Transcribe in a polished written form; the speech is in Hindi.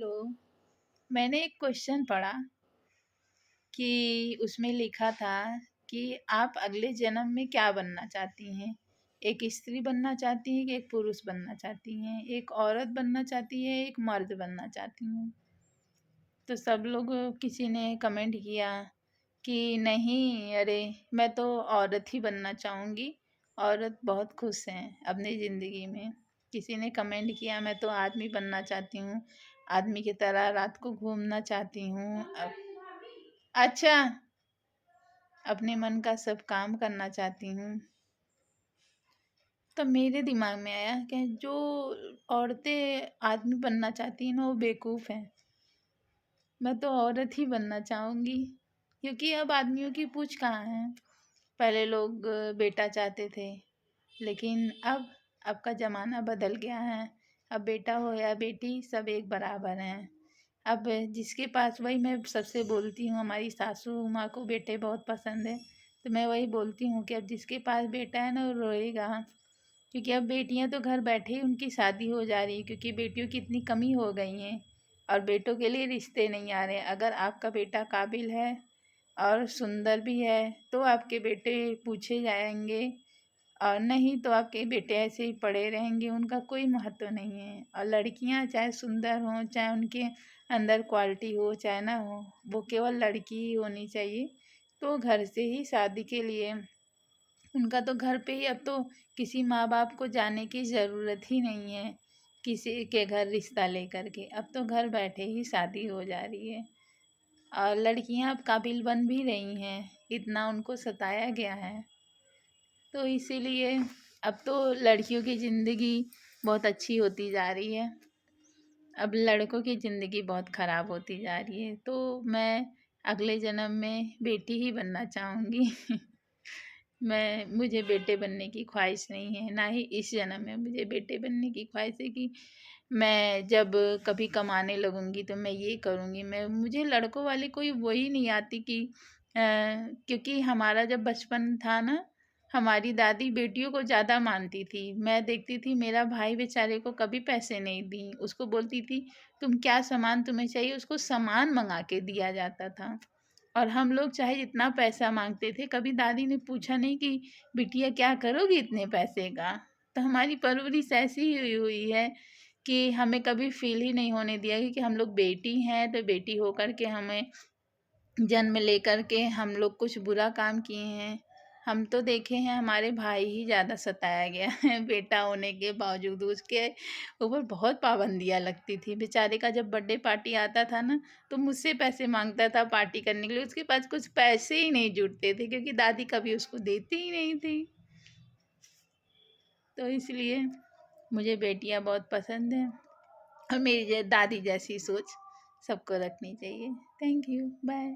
हेलो। मैंने एक क्वेश्चन पढ़ा कि उसमें लिखा था कि आप अगले जन्म में क्या बनना चाहती हैं? एक स्त्री बनना चाहती हैं कि एक पुरुष बनना चाहती हैं? एक औरत बनना चाहती है, एक मर्द बनना चाहती हैं? तो सब लोग किसी ने कमेंट किया कि नहीं, अरे मैं तो औरत ही बनना चाहूँगी। औरत बहुत खुश हैं अपनी ज़िंदगी में। किसी ने कमेंट किया मैं तो आदमी बनना चाहती हूँ, आदमी की तरह रात को घूमना चाहती हूँ। अच्छा, अपने मन का सब काम करना चाहती हूँ। तो मेरे दिमाग में आया कि जो औरतें आदमी बनना चाहती हैं ना, वो बेवकूफ़ हैं। मैं तो औरत ही बनना चाहूँगी, क्योंकि अब आदमियों की पूछ कहाँ है। पहले लोग बेटा चाहते थे, लेकिन अब का ज़माना बदल गया है। अब बेटा हो या बेटी सब एक बराबर हैं। अब जिसके पास, वही मैं सबसे बोलती हूँ, हमारी सासू माँ को बेटे बहुत पसंद है, तो मैं वही बोलती हूँ कि अब जिसके पास बेटा है ना, वो रोएगा। क्योंकि अब बेटियां तो घर बैठे ही उनकी शादी हो जा रही है, क्योंकि बेटियों की इतनी कमी हो गई है और बेटों के लिए रिश्ते नहीं आ रहे। अगर आपका बेटा काबिल है और सुंदर भी है तो आपके बेटे पूछे जाएंगे, और नहीं तो आपके बेटे ऐसे ही पड़े रहेंगे, उनका कोई महत्व नहीं है। और लड़कियां चाहे सुंदर हों, चाहे उनके अंदर क्वालिटी हो चाहे ना हो, वो केवल लड़की ही होनी चाहिए। तो घर से ही शादी के लिए, उनका तो घर पे ही, अब तो किसी माँ बाप को जाने की ज़रूरत ही नहीं है किसी के घर रिश्ता लेकर के। अब तो घर बैठे ही शादी हो जा रही है और लड़कियां अब काबिल बन भी रही हैं, इतना उनको सताया गया है। तो इसीलिए अब तो लड़कियों की ज़िंदगी बहुत अच्छी होती जा रही है, अब लड़कों की ज़िंदगी बहुत ख़राब होती जा रही है। तो मैं अगले जन्म में बेटी ही बनना चाहूँगी। मुझे बेटे बनने की ख्वाहिश नहीं है, ना ही इस जन्म में मुझे बेटे बनने की ख्वाहिश है कि मैं जब कभी कमाने लगूंगी तो मैं ये करूंगी। मुझे लड़कों वाली कोई वही नहीं आती कि क्योंकि हमारा जब बचपन था ना, हमारी दादी बेटियों को ज़्यादा मानती थी। मैं देखती थी मेरा भाई बेचारे को कभी पैसे नहीं दी, उसको बोलती थी तुम क्या सामान तुम्हें चाहिए, उसको सामान मंगा के दिया जाता था। और हम लोग चाहे जितना पैसा मांगते थे, कभी दादी ने पूछा नहीं कि बिटिया क्या करोगी इतने पैसे का। तो हमारी परवरिश ऐसी ही हुई हुई है कि हमें कभी फील ही नहीं होने दिया कि हम लोग बेटी हैं तो बेटी होकर के हमें जन्म लेकर के हम लोग कुछ बुरा काम किए हैं। हम तो देखे हैं हमारे भाई ही ज़्यादा सताया गया है। बेटा होने के बावजूद उसके ऊपर बहुत पाबंदियाँ लगती थी। बेचारे का जब बर्थडे पार्टी आता था ना, तो मुझसे पैसे मांगता था पार्टी करने के लिए। उसके पास कुछ पैसे ही नहीं जुटते थे, क्योंकि दादी कभी उसको देती ही नहीं थी। तो इसलिए मुझे बेटियां बहुत पसंद हैं, और मेरी दादी जैसी सोच सबको रखनी चाहिए। Thank you, bye.